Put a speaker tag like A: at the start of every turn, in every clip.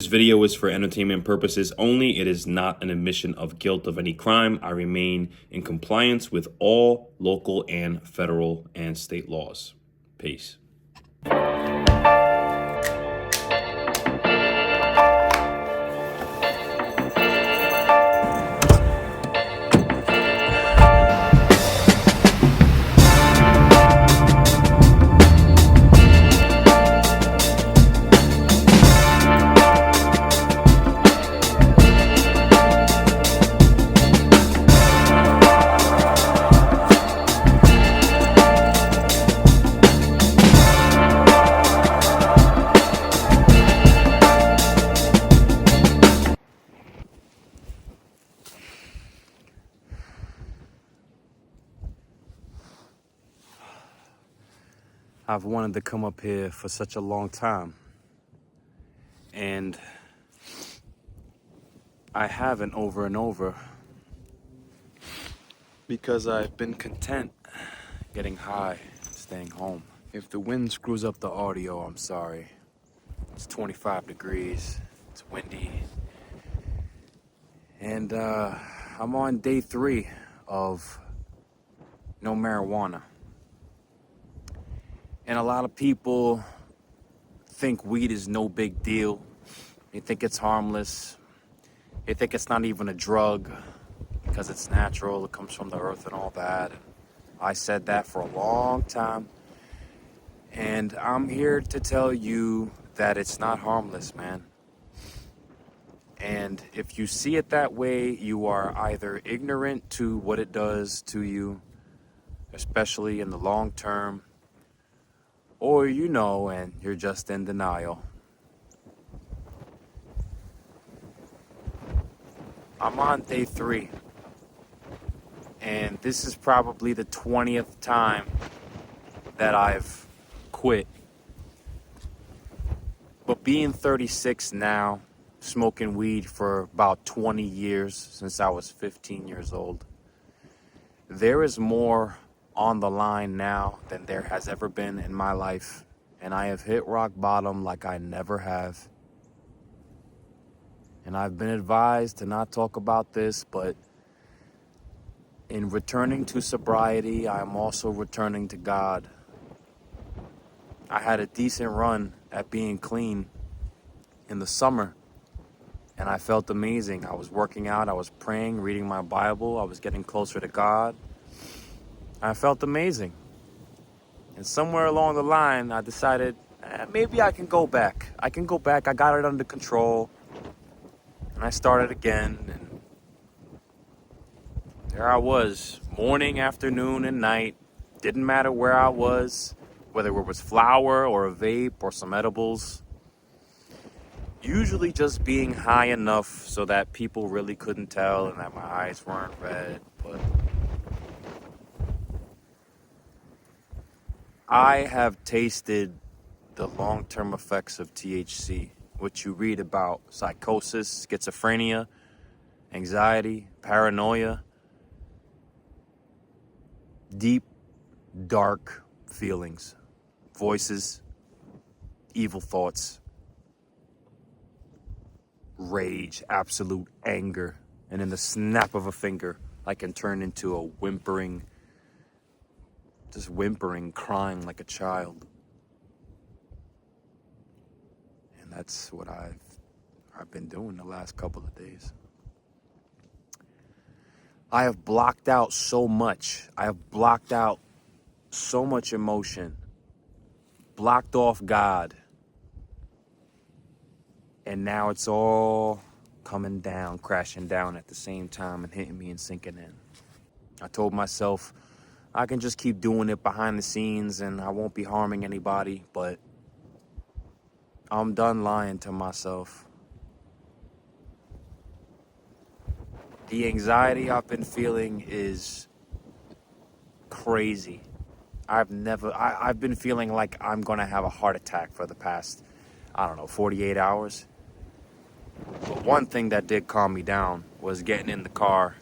A: video is for entertainment purposes only. It is not an admission of guilt of any crime. I remain in compliance with all local and federal and state laws. Peace. I've wanted to come up here for such a long time, and I haven't over and over because I've been content getting high, staying home. If the wind screws up the audio, I'm sorry. It's 25 degrees, it's windy, and I'm on day 3 of no marijuana. And a lot of people think weed is no big deal. They think it's harmless. They think it's not even a drug because it's natural, it comes from the earth and all that. I said that for a long time. And I'm here to tell you that it's not harmless, man. And if you see it that way, you are either ignorant to what it does to you, especially in the long term, or you know, and you're just in denial. I'm on day 3, and this is probably the 20th time that I've quit. But being 36 now, smoking weed for about 20 years, since I was 15 years old, there is more on the line now than there has ever been in my life, and I have hit rock bottom like I never have. And I've been advised to not talk about this, but in returning to sobriety, I'm also returning to God. I had a decent run at being clean in the summer, and I felt amazing. I was working out, I was praying, reading my Bible, I was getting closer to God. I felt amazing. And somewhere along the line, I decided, maybe I can go back. I got it under control. And I started again. And there I was, morning, afternoon, and night. Didn't matter where I was, whether it was flour or a vape or some edibles. Usually just being high enough so that people really couldn't tell and that my eyes weren't red. But I have tasted the long-term effects of THC, which you read about: psychosis, schizophrenia, anxiety, paranoia, deep, dark feelings, voices, evil thoughts, rage, absolute anger, and in the snap of a finger, I can turn into a whimpering, crying like a child. And that's what I've been doing the last couple of days. I have blocked out so much. I have blocked out so much emotion, blocked off God. And now it's all coming down, crashing down at the same time and hitting me and sinking in. I told myself I can just keep doing it behind the scenes and I won't be harming anybody, but I'm done lying to myself. The anxiety I've been feeling is crazy. I've been feeling like I'm gonna have a heart attack for the past, 48 hours. But one thing that did calm me down was getting in the car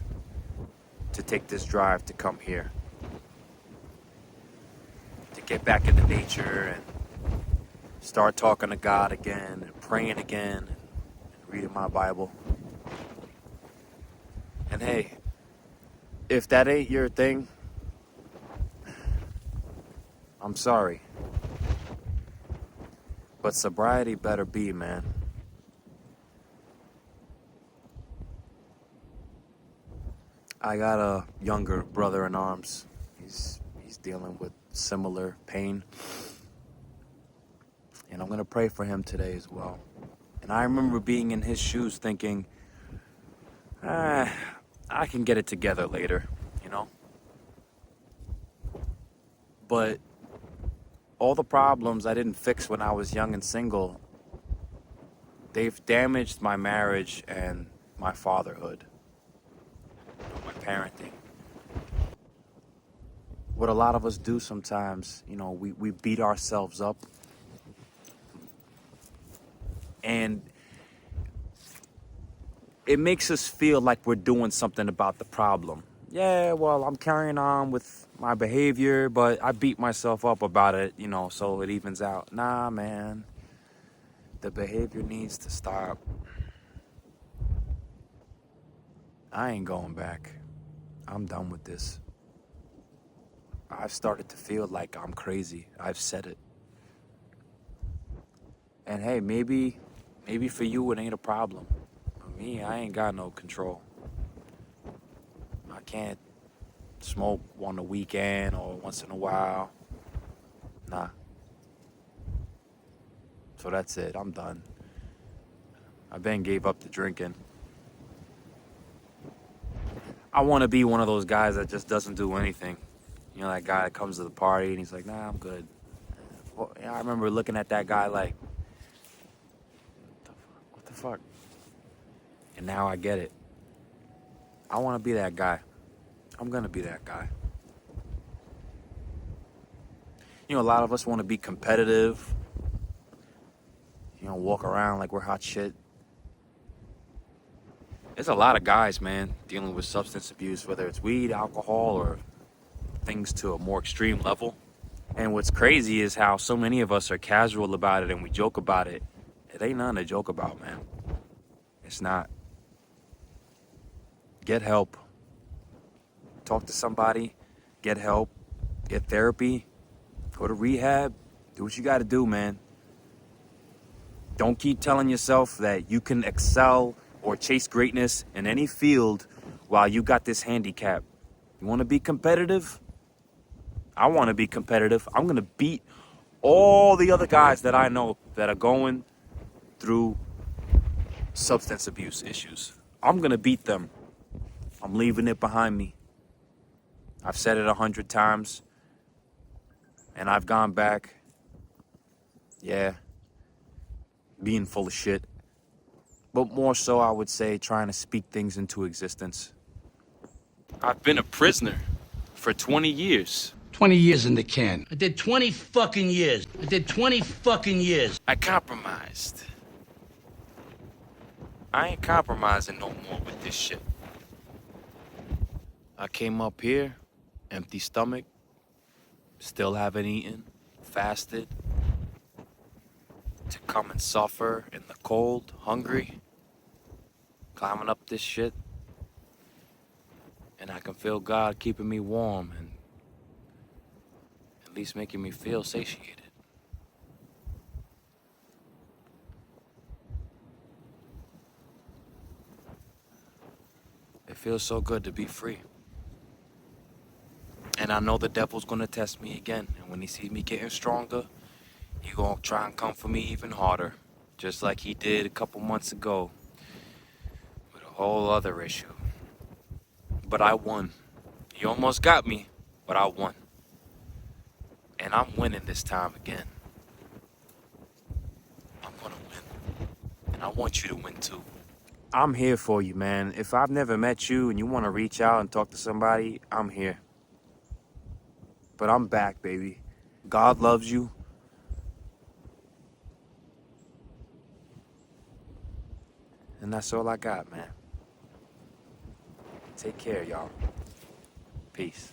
A: to take this drive to come here. To get back into nature and start talking to God again and praying again. reading my Bible. And hey, if that ain't your thing, I'm sorry. But sobriety better be, man. I got a younger brother in arms. He's dealing with similar pain. And I'm going to pray for him today as well. And I remember being in his shoes thinking, I can get it together later, you know? But all the problems I didn't fix when I was young and single, they've damaged my marriage and my fatherhood, my parenting. What a lot of us do sometimes, we beat ourselves up. And it makes us feel like we're doing something about the problem. Yeah, well, I'm carrying on with my behavior, but I beat myself up about it, so it evens out. Nah, man. The behavior needs to stop. I ain't going back. I'm done with this. I've started to feel like I'm crazy. I've said it. And hey, maybe for you it ain't a problem. For me, I ain't got no control. I can't smoke on the weekend or once in a while. Nah. So that's it. I'm done. I been gave up the drinking. I want to be one of those guys that just doesn't do anything. That guy that comes to the party and he's like, nah, I'm good. Well, I remember looking at that guy like, what the fuck? And now I get it. I want to be that guy. I'm going to be that guy. A lot of us want to be competitive. Walk around like we're hot shit. There's a lot of guys, man, dealing with substance abuse, whether it's weed, alcohol, or things to a more extreme level. And what's crazy is how so many of us are casual about it and we joke about it. It ain't nothing to joke about, man. It's not. Get help. Talk to somebody. Get help. Get therapy. Go to rehab. Do what you got to do, man. Don't keep telling yourself that you can excel or chase greatness in any field while you got this handicap. You want to be competitive? I want to be competitive. I'm going to beat all the other guys that I know that are going through substance abuse issues. I'm going to beat them. I'm leaving it behind me. I've said it 100 times. And I've gone back. Yeah. Being full of shit. But more so, I would say, trying to speak things into existence. I've been a prisoner for 20 years.
B: 20 years in the can.
C: I did 20 fucking years.
A: I compromised. I ain't compromising no more with this shit. I came up here, empty stomach, still haven't eaten, fasted, to come and suffer in the cold, hungry, climbing up this shit. And I can feel God keeping me warm and at least making me feel satiated. It feels so good to be free. And I know the devil's gonna test me again. And when he sees me getting stronger, he gonna try and come for me even harder. Just like he did a couple months ago with a whole other issue. But I won. He almost got me, but I won. And I'm winning this time again. I'm gonna win. And I want you to win too. I'm here for you, man. If I've never met you and you want to reach out and talk to somebody, I'm here. But I'm back, baby. God loves you. And that's all I got, man. Take care, y'all. Peace.